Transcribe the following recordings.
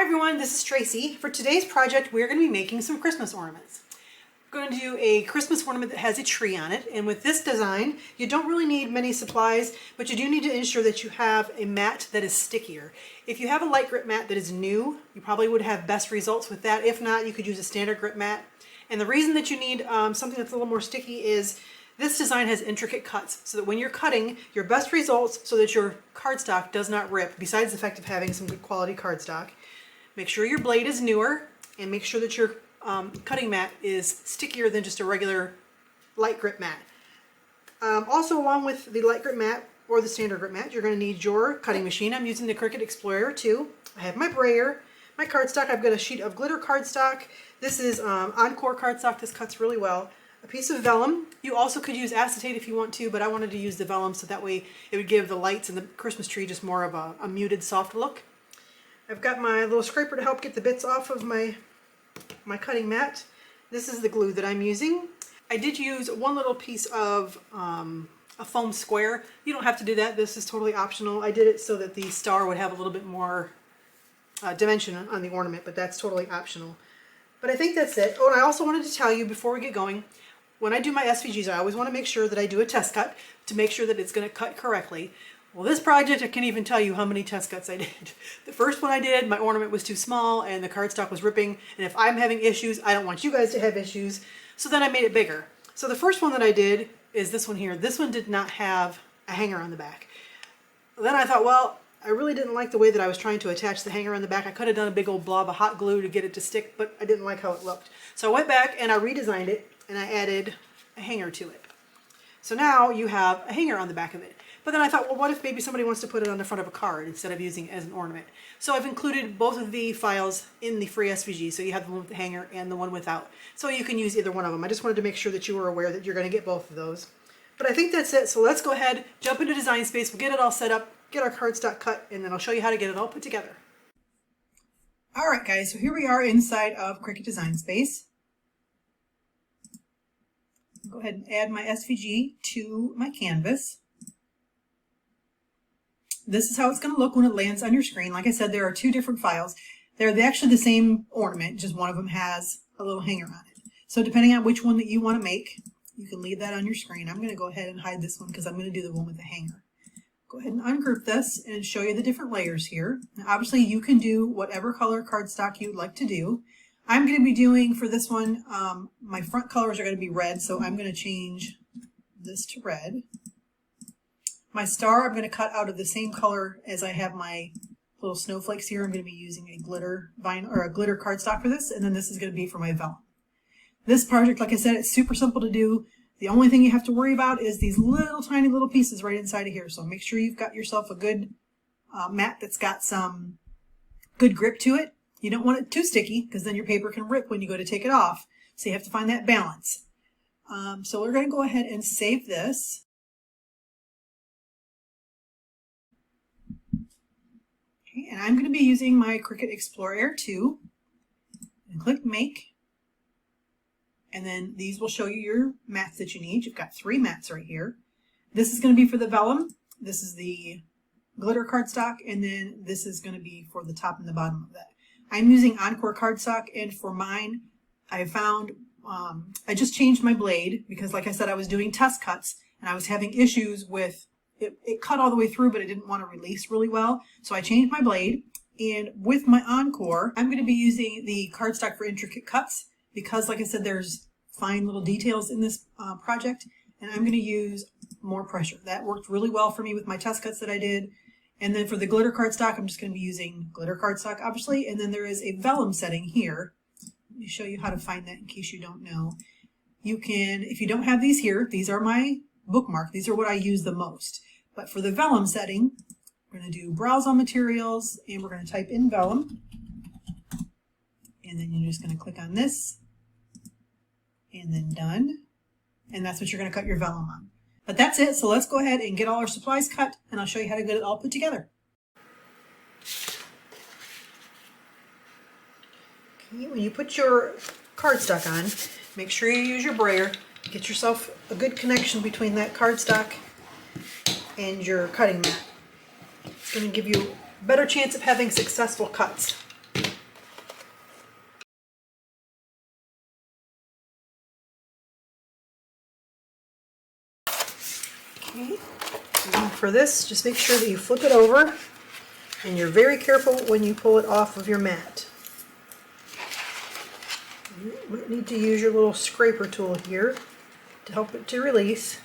everyone, this is Tracy. For today's project, we're going to be making some Christmas ornaments. We're going to do a Christmas ornament that has a tree on it, and with this design, you don't really need many supplies, but you do need to ensure that you have a mat that is stickier. If you have a light grip mat that is new, you probably would have best results with that. If not, you could use a standard grip mat. And the reason that you need something that's a little more sticky is this design has intricate cuts, so that when you're cutting, your best results so that your cardstock does not rip, besides the fact of having some good quality cardstock. Make sure your blade is newer, and make sure that your cutting mat is stickier than just a regular light grip mat. Also, along with the light grip mat or the standard grip mat, you're going to need your cutting machine. I'm using the Cricut Explorer 2. I have my brayer, my cardstock. I've got a sheet of glitter cardstock. This is Encore cardstock. This cuts really well. A piece of vellum. You also could use acetate if you want to, but I wanted to use the vellum so that way it would give the lights and the Christmas tree just more of a muted, soft look. I've got my little scraper to help get the bits off of my cutting mat. This is the glue that I'm using. I did use one little piece of a foam square. You don't have to do that. This is totally optional. I did it so that the star would have a little bit more dimension on the ornament, but that's totally optional. But I think that's it. Oh, and I also wanted to tell you before we get going, when I do my SVGs, I always want to make sure that I do a test cut to make sure that it's going to cut correctly. Well, this project, I can't even tell you how many test cuts I did. The first one I did, my ornament was too small and the cardstock was ripping. And if I'm having issues, I don't want you guys to have issues. So then I made it bigger. So the first one that I did is this one here. This one did not have a hanger on the back. Then I thought, well, I really didn't like the way that I was trying to attach the hanger on the back. I could have done a big old blob of hot glue to get it to stick, but I didn't like how it looked. So I went back and I redesigned it and I added a hanger to it. So now you have a hanger on the back of it. But then I thought, well, what if maybe somebody wants to put it on the front of a card instead of using it as an ornament? So I've included both of the files in the free SVG. So you have the one with the hanger and the one without. So you can use either one of them. I just wanted to make sure that you were aware that you're going to get both of those. But I think that's it. So let's go ahead, jump into Design Space. We'll get it all set up, get our cardstock cut, and then I'll show you how to get it all put together. All right, guys. So here we are inside of Cricut Design Space. Go ahead and add my SVG to my canvas. This is how it's going to look when it lands on your screen. Like I said, there are two different files. They're actually the same ornament, just one of them has a little hanger on it. So depending on which one that you want to make, you can leave that on your screen. I'm going to go ahead and hide this one because I'm going to do the one with the hanger. Go ahead and ungroup this and show you the different layers here. Now, obviously, you can do whatever color cardstock you'd like to do. I'm going to be doing, for this one, my front colors are going to be red, so I'm going to change this to red. My star I'm going to cut out of the same color as I have my little snowflakes here. I'm going to be using a glitter vinyl or a glitter cardstock for this, and then this is going to be for my vellum. This project, like I said, it's super simple to do. The only thing you have to worry about is these little tiny little pieces right inside of here. So make sure you've got yourself a good mat that's got some good grip to it. You don't want it too sticky because then your paper can rip when you go to take it off. So you have to find that balance. So we're going to go ahead and save this. Okay, and I'm going to be using my Cricut Explorer 2. And click Make. And then these will show you your mats that you need. You've got 3 mats right here. This is going to be for the vellum. This is the glitter cardstock. And then this is going to be for the top and the bottom of that. I'm using Encore cardstock. And for mine, I found, I just changed my blade because like I said, I was doing test cuts and I was having issues with it cut all the way through, but it didn't want to release really well. So I changed my blade. And with my Encore, I'm going to be using the cardstock for intricate cuts because, like I said, there's fine little details in this project. And I'm going to use more pressure. That worked really well for me with my test cuts that I did. And then for the glitter cardstock, I'm just going to be using glitter cardstock, obviously. And then there is a vellum setting here. Let me show you how to find that in case you don't know. You can, if you don't have these here, these are my bookmark. These are what I use the most. But for the vellum setting, we're going to do Browse on Materials, and we're going to type in vellum. And then you're just going to click on this, and then Done. And that's what you're going to cut your vellum on. But that's it, so let's go ahead and get all our supplies cut, and I'll show you how to get it all put together. Okay, when you put your cardstock on, make sure you use your brayer. Get yourself a good connection between that cardstock and your cutting mat. It's going to give you a better chance of having successful cuts. for this, just make sure that you flip it over and you're very careful when you pull it off of your mat. You might need to use your little scraper tool here to help it to release.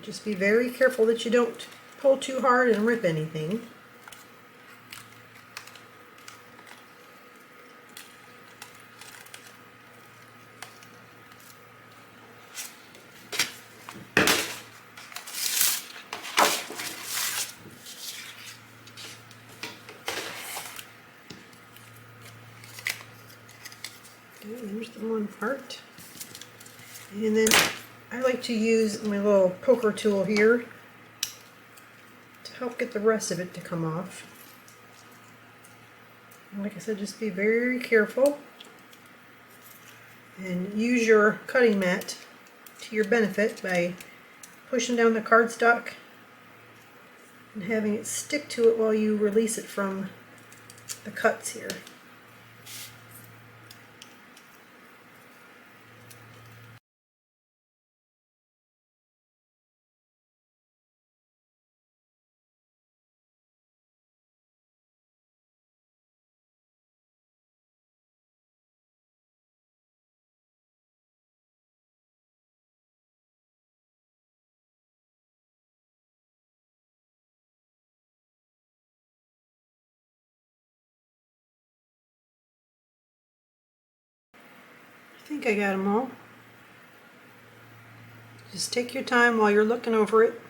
Just be very careful that you don't pull too hard and rip anything. There's the one part. And then I like to use my little poker tool here to help get the rest of it to come off. And like I said, just be very careful and use your cutting mat to your benefit by pushing down the cardstock and having it stick to it while you release it from the cuts here. I think I got them all. Just take your time while you're looking over it.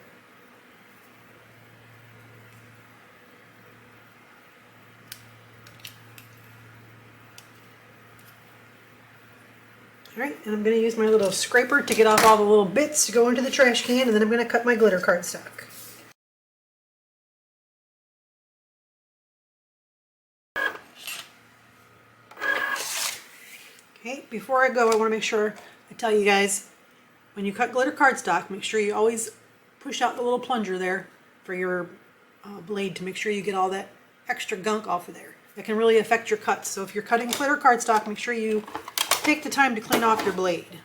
Alright, and I'm going to use my little scraper to get off all the little bits to go into the trash can, and then I'm going to cut my glitter cardstock. Okay, before I go, I want to make sure I tell you guys, when you cut glitter cardstock, make sure you always push out the little plunger there for your blade to make sure you get all that extra gunk off of there. That can really affect your cuts. So if you're cutting glitter cardstock, make sure you take the time to clean off your blade.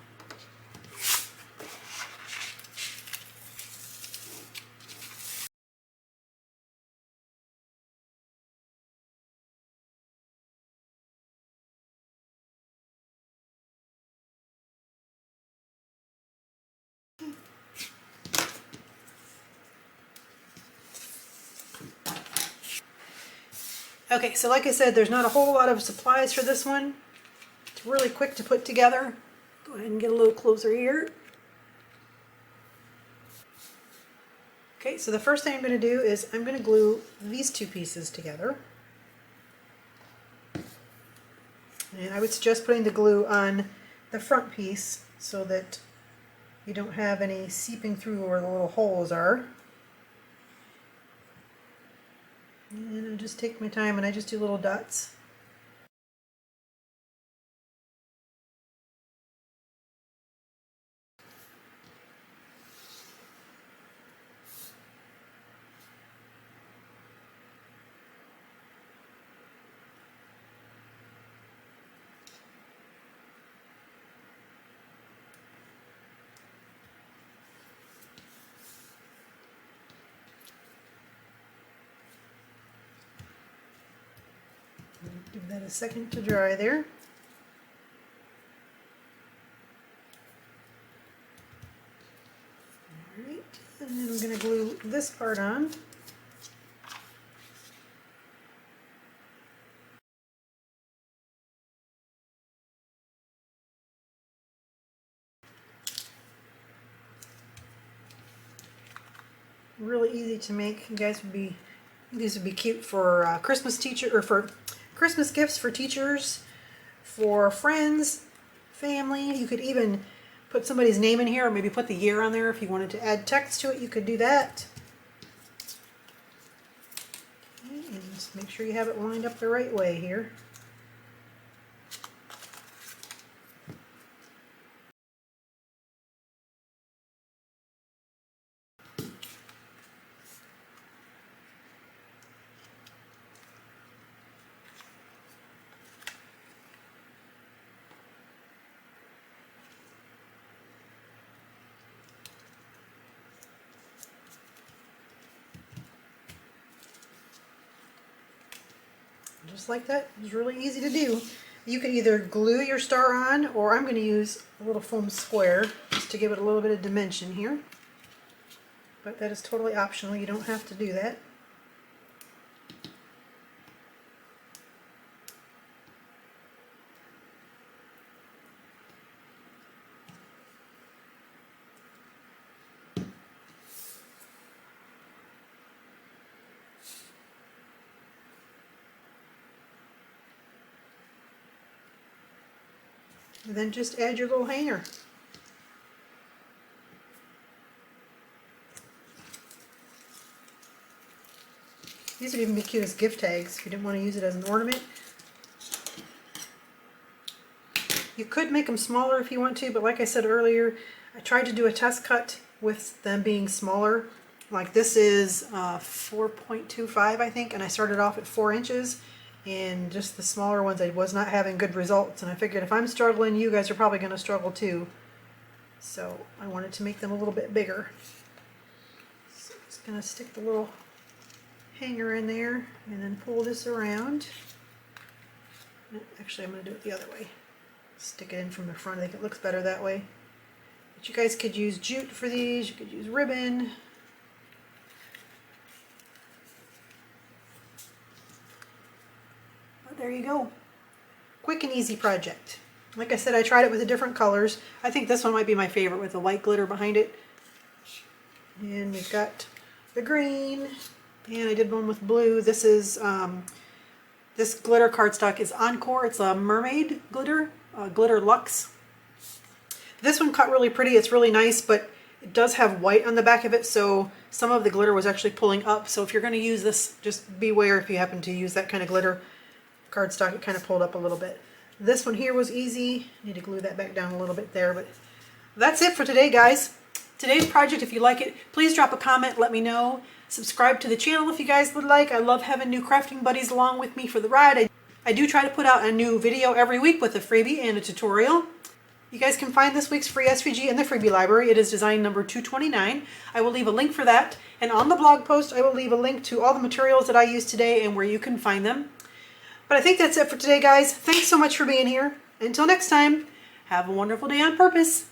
Okay, so like I said, there's not a whole lot of supplies for this one. It's really quick to put together. Go ahead and get a little closer here. Okay, so the first thing I'm going to do is I'm going to glue these two pieces together. And I would suggest putting the glue on the front piece so that you don't have any seeping through where the little holes are. And I just take my time and I just do little dots. Give that a second to dry there. Alright, and then I'm going to glue this part on. Really easy to make. You guys would be, these would be cute for Christmas teacher or for Christmas gifts for teachers, for friends, family. You could even put somebody's name in here, or maybe put the year on there if you wanted to add text to it. You could do that. Okay, and just make sure you have it lined up the right way here. Just like that. It was really easy to do. You can either glue your star on, or I'm going to use a little foam square just to give it a little bit of dimension here. But that is totally optional. You don't have to do that. And then just add your little hanger. These would even be cute as gift tags if you didn't want to use it as an ornament. You could make them smaller if you want to, but like I said earlier, I tried to do a test cut with them being smaller. Like this is 4.25 I think, and I started off at 4 inches. And just the smaller ones, I was not having good results, and I figured if I'm struggling, you guys are probably going to struggle too. So I wanted to make them a little bit bigger. So I'm just going to stick the little hanger in there and then pull this around. Actually, I'm going to do it the other way. Stick it in from the front. I think it looks better that way. But you guys could use jute for these. You could use ribbon. There you go. Quick and easy project. Like I said, I tried it with the different colors. I think this one might be my favorite with the white glitter behind it. And we've got the green, and I did one with blue. This is this glitter cardstock is Encore. It's a mermaid glitter, glitter luxe. This one cut really pretty. It's really nice, but it does have white on the back of it, so some of the glitter was actually pulling up. So if you're going to use this, just beware if you happen to use that kind of glitter cardstock. It kind of pulled up a little bit. This one here was easy. Need to glue that back down a little bit there, but that's it for today, guys. Today's project, if you like it, please drop a comment, let me know. Subscribe to the channel if you guys would like. I love having new crafting buddies along with me for the ride. I do try to put out a new video every week with a freebie and a tutorial. You guys can find this week's free SVG in the freebie library. It is design number 229. I will leave a link for that. And on the blog post, I will leave a link to all the materials that I used today and where you can find them. But I think that's it for today, guys. Thanks so much for being here. Until next time, have a wonderful day on purpose.